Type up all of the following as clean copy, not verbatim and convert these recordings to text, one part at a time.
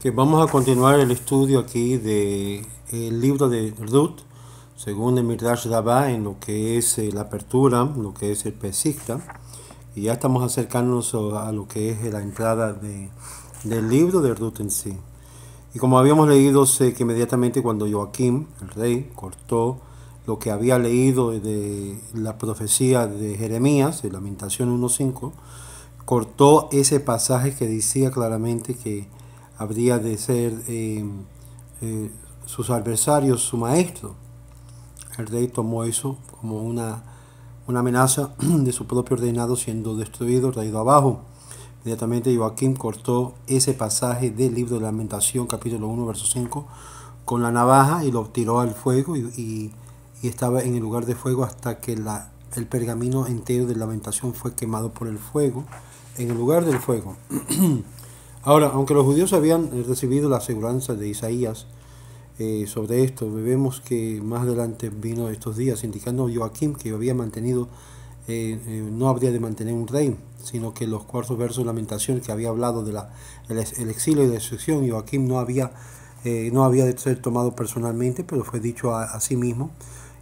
Que vamos a continuar el estudio aquí del libro de Ruth, según el Midrash Rabbah, en lo que es la apertura, lo que es el Pesicta, y ya estamos acercándonos a lo que es la entrada del libro de Ruth en sí. Y como habíamos leído, sé que inmediatamente cuando Joaquim, el rey, cortó lo que había leído de la profecía de Jeremías, de Lamentación 1.5, cortó ese pasaje que decía claramente que habría de ser sus adversarios su maestro. El rey tomó eso como una amenaza de su propio reinado siendo destruido, traído abajo. Inmediatamente Joaquim cortó ese pasaje del libro de Lamentación, capítulo 1, verso 5, con la navaja y lo tiró al fuego y estaba en el lugar de fuego hasta que el pergamino entero de Lamentación fue quemado por el fuego, en el lugar del fuego. Ahora, aunque los judíos habían recibido la aseguranza de Isaías sobre esto, vemos que más adelante vino estos días indicando a Joaquim que había mantenido, no habría de mantener un rey, sino que los cuartos versos de Lamentación que había hablado de el exilio y la destrucción, Joaquim no había de ser tomado personalmente, pero fue dicho a sí mismo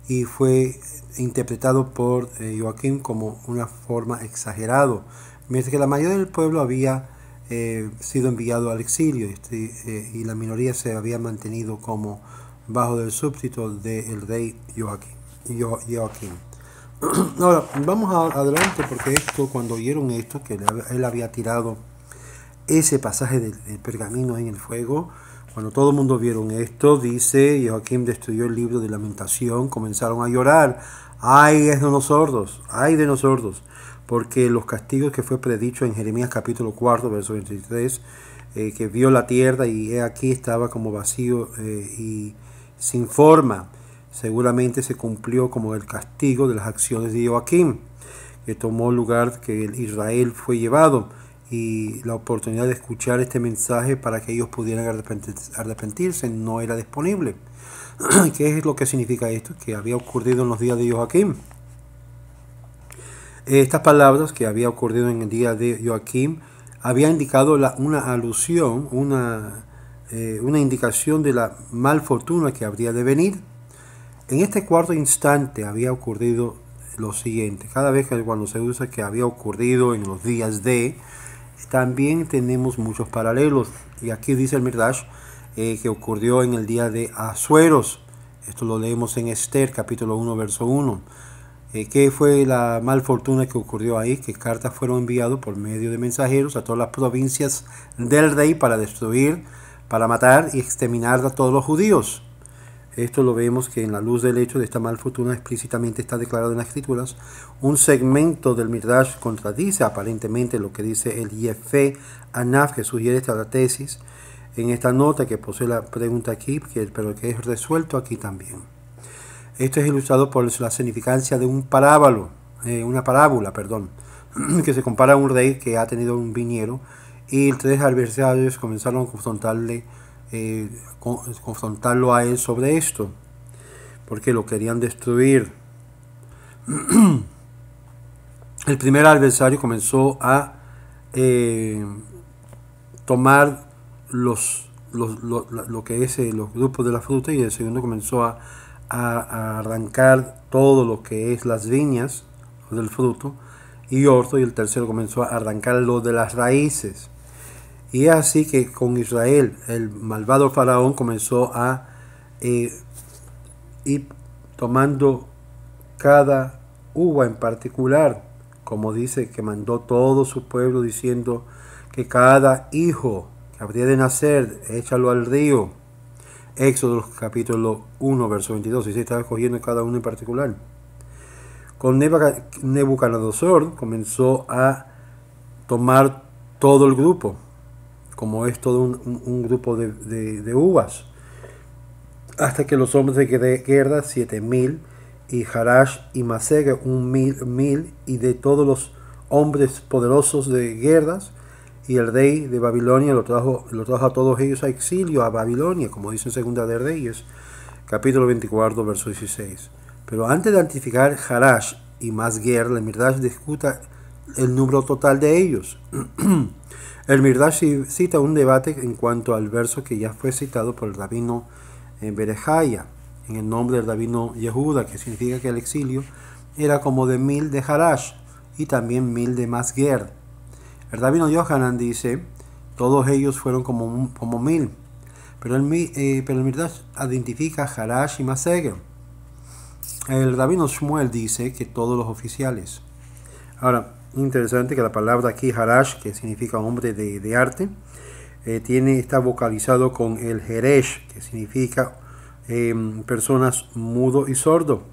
y fue interpretado por Joaquim como una forma exagerada, mientras que la mayoría del pueblo había sido enviado al exilio y la minoría se había mantenido como bajo el súbdito del rey Joaquim. Ahora, vamos adelante porque cuando oyeron esto, que él había tirado ese pasaje del pergamino en el fuego, cuando todo el mundo vieron esto, dice, Joaquim destruyó el libro de Lamentación, comenzaron a llorar, ¡ay de nosotros! ¡Ay de nosotros! Porque los castigos que fue predicho en Jeremías capítulo 4, verso 23, que vio la tierra y aquí estaba como vacío y sin forma, seguramente se cumplió como el castigo de las acciones de Joaquim, que tomó lugar que Israel fue llevado, y la oportunidad de escuchar este mensaje para que ellos pudieran arrepentirse no era disponible. ¿Qué es lo que significa esto? Que había ocurrido en los días de Joaquim. Estas palabras que había ocurrido en el día de Joaquim había indicado una alusión, una indicación de la malfortuna que habría de venir. En este cuarto instante había ocurrido lo siguiente. Cada vez que cuando se usa que había ocurrido en los días de, también tenemos muchos paralelos. Y aquí dice el Midrash que ocurrió en el día de Asueros. Esto lo leemos en Esther, capítulo 1, verso 1. ¿Qué fue la malfortuna que ocurrió ahí? Que cartas fueron enviadas por medio de mensajeros a todas las provincias del rey para destruir, para matar y exterminar a todos los judíos. Esto lo vemos que en la luz del hecho de esta malfortuna explícitamente está declarado en las escrituras. Un segmento del Midrash contradice aparentemente lo que dice el Yefe Anaf, que sugiere esta tesis en esta nota que posee la pregunta aquí, pero que es resuelto aquí también. Esto es ilustrado por la significancia de una parábola, que se compara a un rey que ha tenido un viñero y tres adversarios comenzaron a confrontarlo a él sobre esto, porque lo querían destruir. El primer adversario comenzó a tomar lo que es los grupos de la fruta, y el segundo comenzó a arrancar todo lo que es las viñas del fruto y el tercero comenzó a arrancar lo de las raíces. Y es así que con Israel el malvado faraón comenzó a ir tomando cada uva en particular, como dice que mandó todo su pueblo diciendo que cada hijo que habría de nacer échalo al río. Éxodo capítulo 1, verso 22, y se está escogiendo cada uno en particular. Con Nebuchadnezzar comenzó a tomar todo el grupo, como es todo un grupo de uvas, hasta que los hombres de guerra, 7,000, y Harash y Masega, 1,000, y de todos los hombres poderosos de guerras, y el rey de Babilonia lo trajo a todos ellos a exilio a Babilonia, como dice en Segunda de Reyes, capítulo 24, verso 16. Pero antes de identificar Harash y Masger, la Midrash discuta el número total de ellos. El Midrash cita un debate en cuanto al verso que ya fue citado por el rabino Berejaya, en el nombre del rabino Yehuda, que significa que el exilio era como de 1000 de Harash y también 1000 de Masger. El rabino Yohanan dice, todos ellos fueron como 1000, pero el Midrash identifica Harash y Masger. El rabino Shmuel dice que todos los oficiales. Ahora, interesante que la palabra aquí Harash, que significa hombre de arte, está vocalizado con el Heresh, que significa personas mudo y sordo.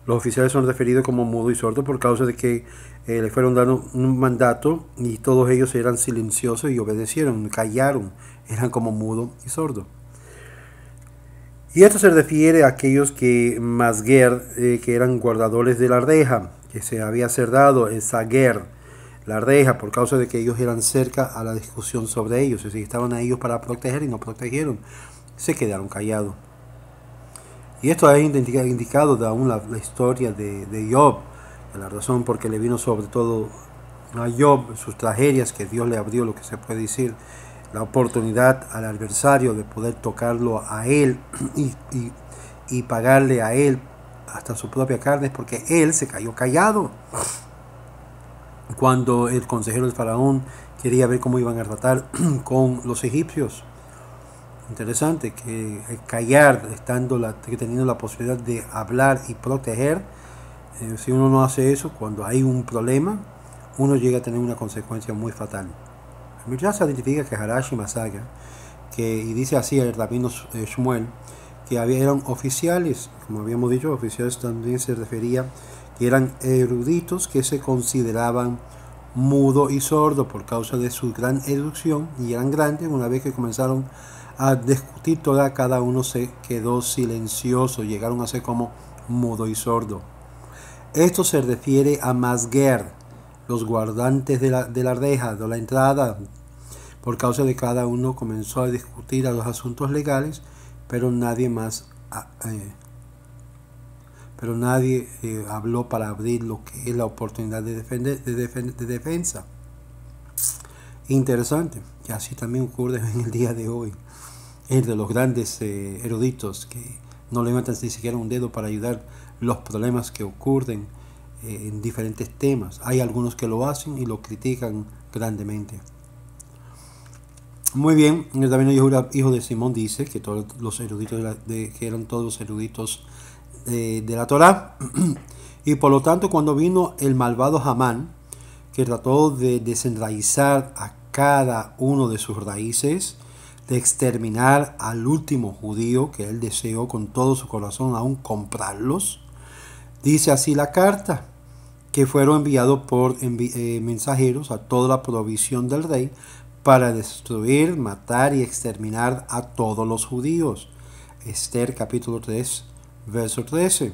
Los oficiales son referidos como mudo y sordo por causa de que le fueron dando un mandato y todos ellos eran silenciosos y obedecieron, callaron, eran como mudo y sordo. Y esto se refiere a aquellos que Masger, que eran guardadores de la reja, que se había cerrado el Sager, la reja, por causa de que ellos eran cerca a la discusión sobre ellos, es decir, estaban a ellos para proteger y no protegieron, se quedaron callados. Y esto ha indicado de aún la historia de Job, la razón por que le vino sobre todo a Job, sus tragedias, que Dios le abrió, lo que se puede decir, la oportunidad al adversario de poder tocarlo a él y pagarle a él hasta su propia carne, porque él se cayó callado cuando el consejero del faraón quería ver cómo iban a tratar con los egipcios. Interesante que callar, teniendo la posibilidad de hablar y proteger, si uno no hace eso, cuando hay un problema, uno llega a tener una consecuencia muy fatal. El Midrash identifica que Harash y Masaga, y dice así el rabino Shmuel, que eran oficiales, como habíamos dicho, oficiales también se refería, que eran eruditos que se consideraban mudo y sordo por causa de su gran erudición, y eran grandes. Una vez que comenzaron a discutir cada uno se quedó silencioso, llegaron a ser como mudo y sordo. Esto se refiere a Masger, los guardantes de la reja, de la entrada, por causa de cada uno comenzó a discutir a los asuntos legales, pero nadie habló para abrir lo que es la oportunidad de defensa. Interesante, que así también ocurre en el día de hoy, entre los grandes eruditos que no levantan ni siquiera un dedo para ayudar los problemas que ocurren en diferentes temas. Hay algunos que lo hacen y lo critican grandemente. Muy bien, el rabino Yehuda, hijo de Simón, dice que todos los eruditos que eran todos los eruditos de la Torá, y por lo tanto cuando vino el malvado Hamán, que trató de desenraizar a cada uno de sus raíces, de exterminar al último judío que él deseó con todo su corazón aún comprarlos, dice así la carta, que fueron enviados por mensajeros a toda la provisión del rey para destruir, matar y exterminar a todos los judíos. Esther capítulo 3, verso 13.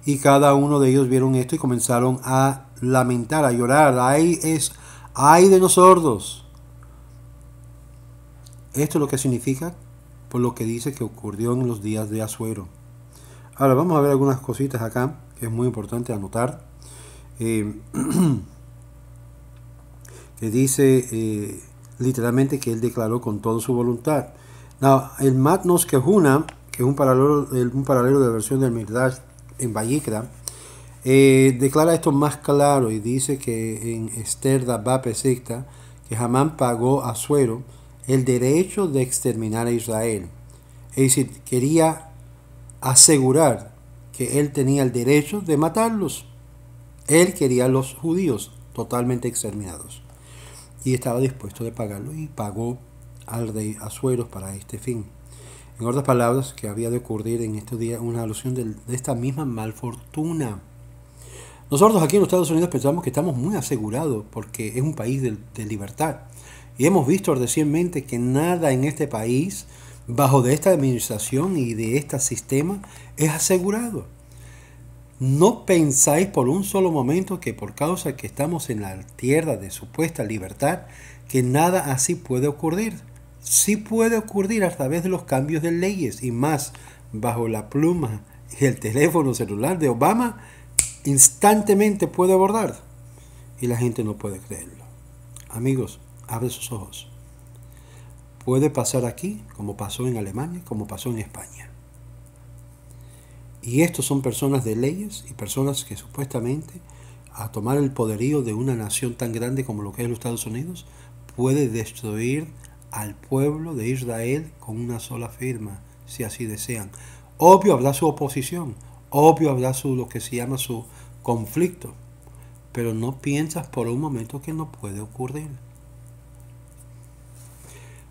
Y cada uno de ellos vieron esto y comenzaron a lamentar, a llorar. ¡Ay de nosotros! Esto es lo que significa por lo que dice que ocurrió en los días de Asuero. Ahora vamos a ver algunas cositas acá que es muy importante anotar. Que dice literalmente que él declaró con toda su voluntad. El Matnos Kehuna, que es un paralelo de la versión del Midrash en Vayikra, declara esto más claro y dice que en Esther Dabá Pesikta, que Hamán pagó a Asuero el derecho de exterminar a Israel. Es decir, quería asegurar que él tenía el derecho de matarlos. Él quería a los judíos totalmente exterminados y estaba dispuesto de pagarlo, y pagó al rey Asuero para este fin. En otras palabras, que había de ocurrir en estos días una alusión de esta misma malfortuna. Nosotros aquí en los Estados Unidos pensamos que estamos muy asegurados porque es un país de libertad, y hemos visto recientemente que nada en este país, bajo de esta administración y de este sistema, es asegurado. No pensáis por un solo momento que por causa que estamos en la tierra de supuesta libertad, que nada así puede ocurrir. Sí puede ocurrir a través de los cambios de leyes, y más bajo la pluma y el teléfono celular de Obama, instantemente puede abordar, y la gente no puede creerlo. Amigos, abre sus ojos. Puede pasar aquí, como pasó en Alemania, como pasó en España. Y estos son personas de leyes y personas que supuestamente, a tomar el poderío de una nación tan grande como lo que es los Estados Unidos, puede destruir al pueblo de Israel con una sola firma, si así desean. Obvio habrá su oposición, obvio habrá lo que se llama su conflicto, pero no piensas por un momento que no puede ocurrir.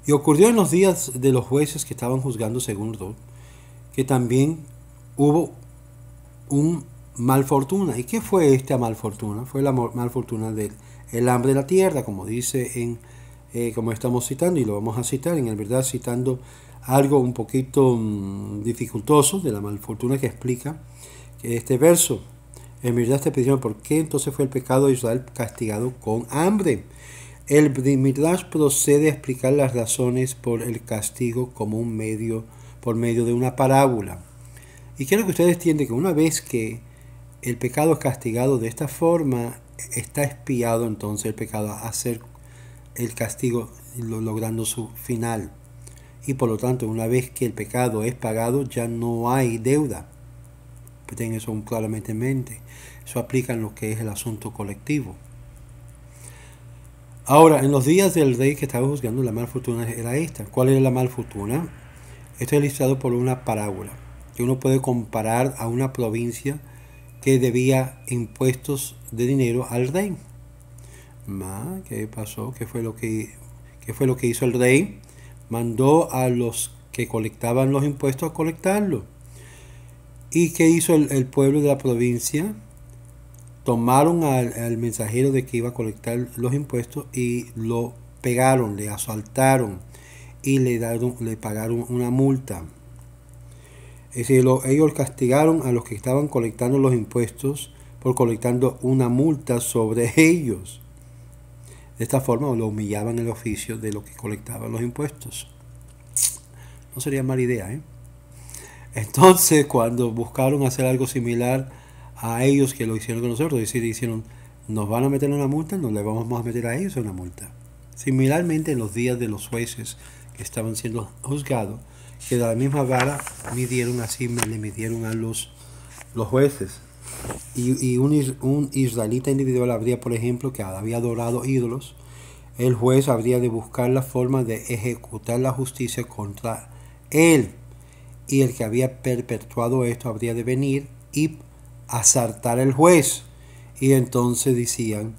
Y ocurrió en los días de los jueces que estaban juzgando según Ruth, que también hubo un malfortuna. ¿Y qué fue esta malfortuna? Fue la malfortuna del hambre de la tierra, como dice como estamos citando, y lo vamos a citar, en verdad citando algo un poquito dificultoso de la malfortuna que explica este verso. En verdad te pidieron por qué entonces fue el pecado de Israel castigado con hambre. El Midrash procede a explicar las razones por el castigo como por medio de una parábola. Y quiero que ustedes entiendan que una vez que el pecado es castigado de esta forma, está expiado entonces el pecado a hacer el castigo logrando su final. Y por lo tanto, una vez que el pecado es pagado, ya no hay deuda. Tengan eso claramente en mente. Eso aplica en lo que es el asunto colectivo. Ahora, en los días del rey que estaba juzgando, la malfortuna era esta. ¿Cuál era la malfortuna? Esto es ilustrado por una parábola, que uno puede comparar a una provincia que debía impuestos de dinero al rey. ¿Qué pasó? ¿Qué fue lo que hizo el rey? Mandó a los que colectaban los impuestos a colectarlo. ¿Y qué hizo el pueblo de la provincia? Tomaron al mensajero de que iba a colectar los impuestos y lo pegaron, le asaltaron y le pagaron una multa. Es decir, ellos castigaron a los que estaban colectando los impuestos por colectando una multa sobre ellos. De esta forma lo humillaban el oficio de los que colectaban los impuestos. No sería mala idea, ¿eh? Entonces, cuando buscaron hacer algo similar a ellos que lo hicieron con nosotros, es decir, dijeron, nos van a meter una multa, no le vamos a meter a ellos una multa. Similarmente, en los días de los jueces que estaban siendo juzgados, que de la misma vara le midieron a los jueces. Y un israelita individual habría, por ejemplo, que había adorado ídolos, el juez habría de buscar la forma de ejecutar la justicia contra él. Y el que había perpetuado esto habría de venir y asaltar al juez. Y entonces decían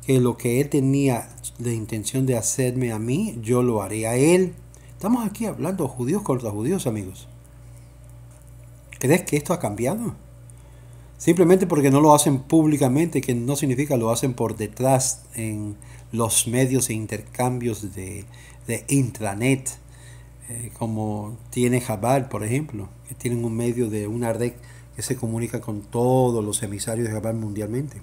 que lo que él tenía de intención de hacerme a mí, yo lo haré a él. Estamos aquí hablando judíos contra judíos, amigos. ¿Crees que esto ha cambiado? Simplemente porque no lo hacen públicamente, que no significa lo hacen por detrás en los medios e intercambios de intranet, como tiene Jabal, por ejemplo, que tienen un medio de una red que se comunica con todos los emisarios de Jabal mundialmente.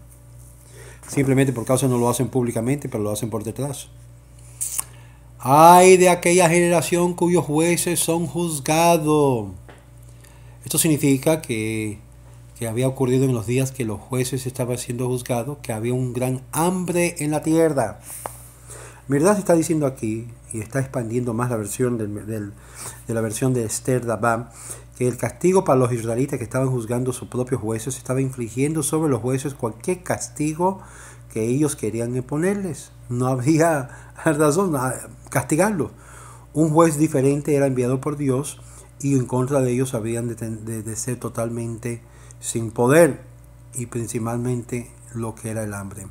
Simplemente por causa no lo hacen públicamente, pero lo hacen por detrás. ¡Ay de aquella generación cuyos jueces son juzgados! Esto significa que había ocurrido en los días que los jueces estaban siendo juzgados, que había un gran hambre en la tierra. Verdad se está diciendo aquí, y está expandiendo más la versión de la versión de Esther Dabam, que el castigo para los israelitas que estaban juzgando sus propios jueces estaba infligiendo sobre los jueces cualquier castigo que ellos querían imponerles. No había razón castigarlos. Un juez diferente era enviado por Dios y en contra de ellos habrían de ser totalmente sin poder, y principalmente lo que era el hambre.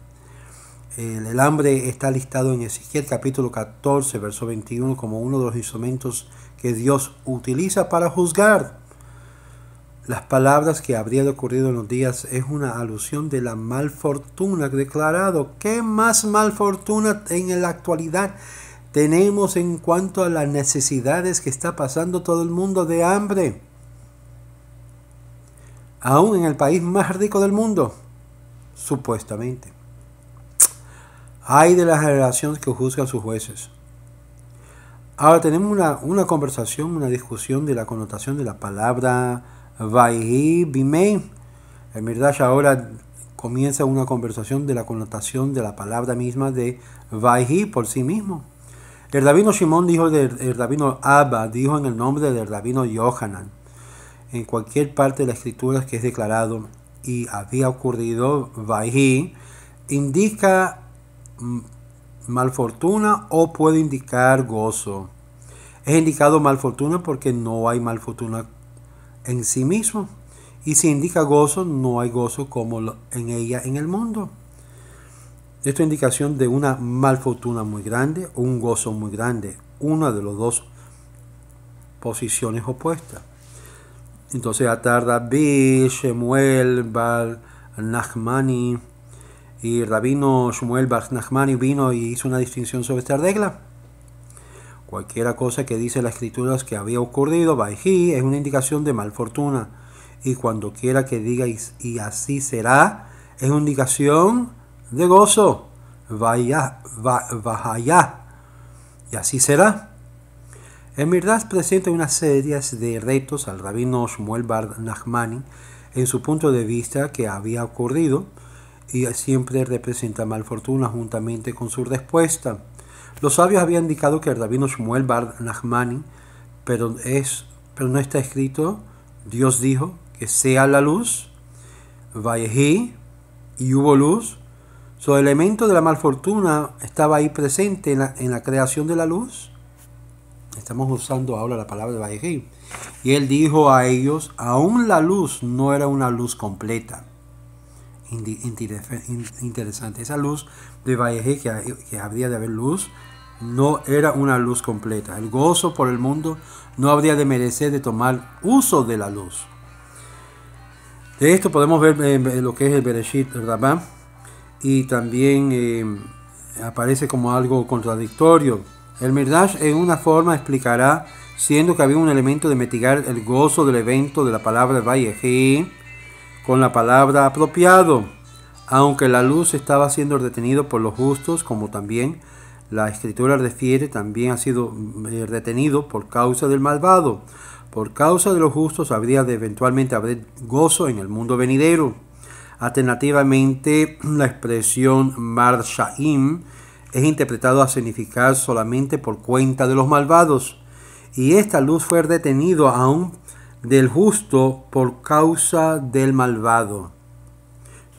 El hambre está listado en Ezequiel capítulo 14, verso 21 como uno de los instrumentos que Dios utiliza para juzgar. Las palabras que habría ocurrido en los días es una alusión de la malfortuna declarado. ¿Qué más malfortuna en la actualidad tenemos en cuanto a las necesidades que está pasando todo el mundo de hambre? Aún en el país más rico del mundo, supuestamente. Hay de la generación que juzga a sus jueces. Ahora tenemos una conversación, una discusión de la connotación de la palabra Vayhi Bimei. El Midrash ahora comienza una conversación de la connotación de la palabra misma de Vayhi por sí mismo. El rabino Shimon dijo, el rabino Abba dijo en el nombre del rabino Yohanan, en cualquier parte de la escritura que es declarado y había ocurrido Vayhi, indica malfortuna o puede indicar gozo. Es indicado malfortuna porque no hay malfortuna en sí mismo. Y si indica gozo, no hay gozo como en ella en el mundo. Esto es indicación de una malfortuna muy grande o un gozo muy grande. Una de las dos posiciones opuestas. Entonces, Atar Rabbi Shemuel Bar Nachmani y Rabino Shmuel Bar Nachmani vino y hizo una distinción sobre esta regla. Cualquiera cosa que dice las escrituras que había ocurrido, Vayhi, es una indicación de malfortuna. Y cuando quiera que diga y así será, es una indicación de gozo. Vayah, y así será. El Midrash presenta una serie de retos al rabino Shmuel Bar Nachmani en su punto de vista que había ocurrido y siempre representa malfortuna juntamente con su respuesta. Los sabios habían indicado que el rabino Shmuel Bar Nachmani, pero no está escrito, Dios dijo que sea la luz, Vayhi, y hubo luz. So, el elemento de la malfortuna estaba ahí presente en la creación de la luz. Estamos usando ahora la palabra de Vayhi. Y él dijo a ellos, aún la luz no era una luz completa. Interesante. Esa luz de Vayhi, que habría de haber luz, no era una luz completa. El gozo por el mundo no habría de merecer de tomar uso de la luz. De esto podemos ver lo que es el Bereshit Rabbah, y también aparece como algo contradictorio. El Midrash en una forma explicará, siendo que había un elemento de mitigar el gozo del evento de la palabra Vayhi con la palabra apropiado, aunque la luz estaba siendo retenida por los justos, como también la escritura refiere, también ha sido retenido por causa del malvado. Por causa de los justos habría de eventualmente haber gozo en el mundo venidero. Alternativamente, la expresión Marshaim es interpretado a significar solamente por cuenta de los malvados. Y esta luz fue retenida aún del justo por causa del malvado.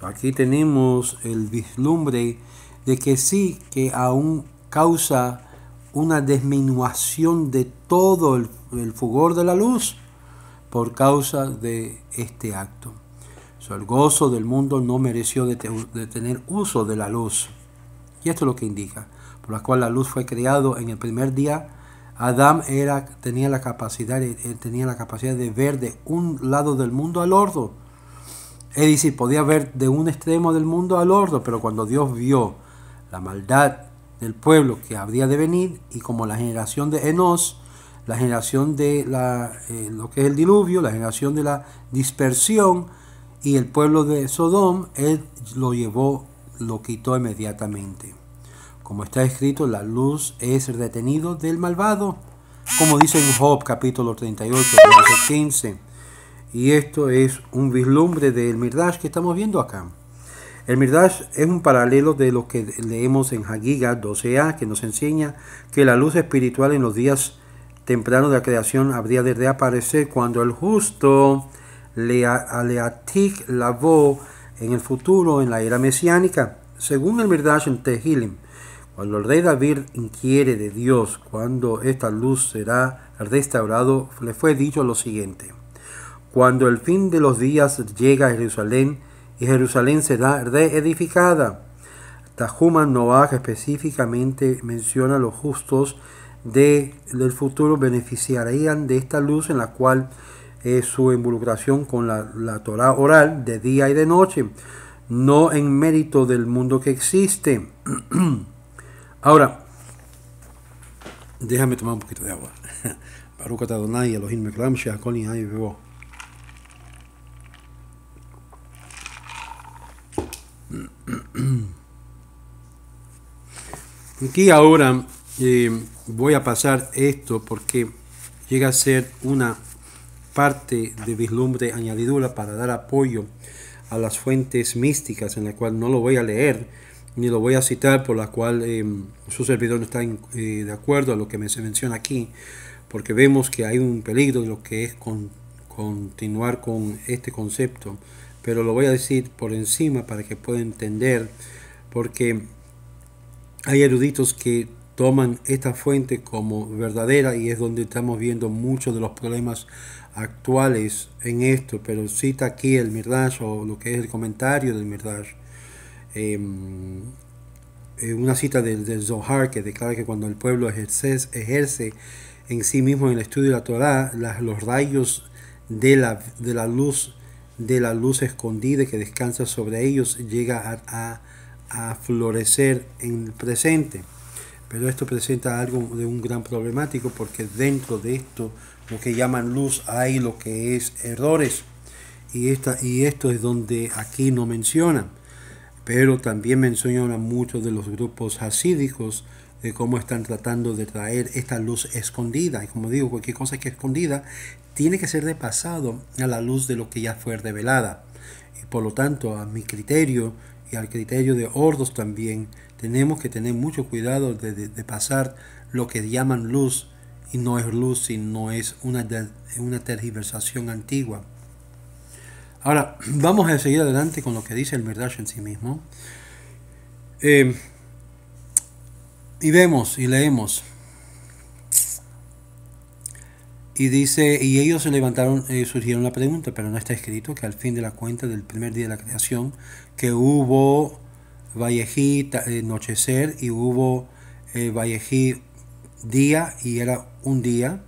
Aquí tenemos el vislumbre de que sí, que aún causa una disminución de todo el fulgor de la luz por causa de este acto. El gozo del mundo no mereció de tener uso de la luz. Y esto es lo que indica, por la cual la luz fue creado en el primer día. Adán tenía la capacidad de ver de un lado del mundo al otro. Es decir, podía ver de un extremo del mundo al otro, pero cuando Dios vio la maldad del pueblo que habría de venir, y como la generación de Enos, la generación de lo que es el diluvio, la generación de la dispersión, y el pueblo de Sodom, él lo quitó inmediatamente. Como está escrito, la luz es retenido del malvado, como dice en Job capítulo 38, verso 15. Y esto es un vislumbre del Midrash que estamos viendo acá. El Midrash es un paralelo de lo que leemos en Hagiga 12a, que nos enseña que la luz espiritual en los días tempranos de la creación habría de reaparecer cuando el justo Leatik lavó en el futuro, en la era mesiánica. Según el Midrash en Tehilim, cuando el rey David inquiere de Dios cuando esta luz será restaurado, le fue dicho lo siguiente: cuando el fin de los días llega a Jerusalén, y Jerusalén será reedificada. Tahuman Noah específicamente menciona a los justos del futuro beneficiarían de esta luz, en la cual su involucración con la Torah oral de día y de noche, no en mérito del mundo que existe. Ahora, déjame tomar un poquito de agua. Baruch atah Adonai Elohim melech she'akol nihai bebo. Aquí ahora voy a pasar esto porque llega a ser una parte de vislumbre añadidura para dar apoyo a las fuentes místicas, en la cual no lo voy a leer ni lo voy a citar, por la cual su servidor no está de acuerdo a lo que se menciona aquí, porque vemos que hay un peligro de lo que es continuar con este concepto, pero lo voy a decir por encima para que puedan entender, porque hay eruditos que toman esta fuente como verdadera y es donde estamos viendo muchos de los problemas actuales en esto, pero cita aquí el Midrash o lo que es el comentario del Midrash. Una cita del Zohar que declara que cuando el pueblo ejerce en sí mismo en el estudio de la Torah, los rayos de la luz escondida que descansa sobre ellos llega a florecer en el presente. Pero esto presenta algo de un gran problemático, porque dentro de esto, lo que llaman luz, hay lo que es errores, y esto es donde aquí no mencionan, pero también mencionan muchos de los grupos hasídicos de cómo están tratando de traer esta luz escondida. Y como digo, cualquier cosa que es escondida tiene que ser repasado a la luz de lo que ya fue revelada. Y por lo tanto, a mi criterio y al criterio de Ordos también, tenemos que tener mucho cuidado de pasar lo que llaman luz, y no es luz, sino es una tergiversación antigua. Ahora, vamos a seguir adelante con lo que dice el Midrash en sí mismo. Y vemos y leemos. Y dice, y ellos se levantaron, surgieron la pregunta, pero no está escrito que al fin de la cuenta del primer día de la creación, que hubo Vayejí anochecer y hubo Vayejí día, y era un día,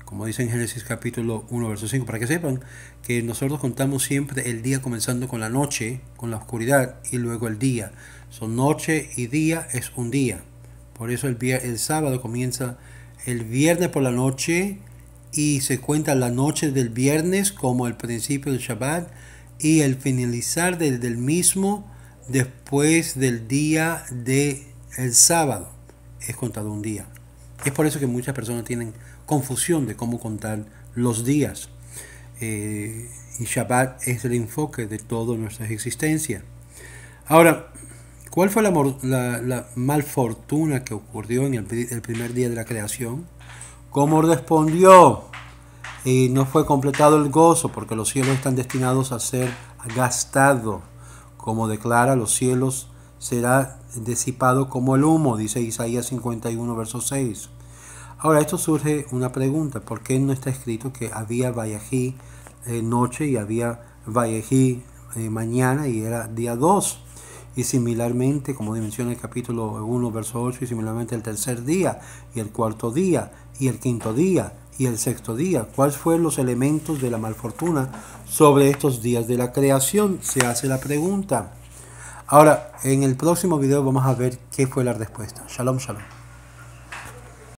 como dice en Génesis capítulo 1, verso 5, para que sepan que nosotros contamos siempre el día comenzando con la noche, con la oscuridad, y luego el día. Son noche y día es un día. Por eso el sábado comienza el viernes por la noche, y se cuenta la noche del viernes como el principio del Shabbat, y el finalizar del mismo después del día del sábado es contado un día. Es por eso que muchas personas tienen confusión de cómo contar los días. Y Shabbat es el enfoque de toda nuestra existencia. Ahora, ¿cuál fue la malfortuna que ocurrió en el primer día de la creación? ¿Cómo respondió? Y no fue completado el gozo, porque los cielos están destinados a ser gastados. Como declara, los cielos será disipado como el humo, dice Isaías 51, verso 6. Ahora, esto surge una pregunta: ¿por qué no está escrito que había Vayejí noche y había Vayejí mañana, y era día 2? Y similarmente, como menciona el capítulo 1, verso 8, y similarmente el tercer día, y el cuarto día, y el quinto día, y el sexto día. ¿Cuáles fueron los elementos de la malfortuna sobre estos días de la creación? Se hace la pregunta. Ahora, en el próximo video vamos a ver qué fue la respuesta. Shalom, shalom.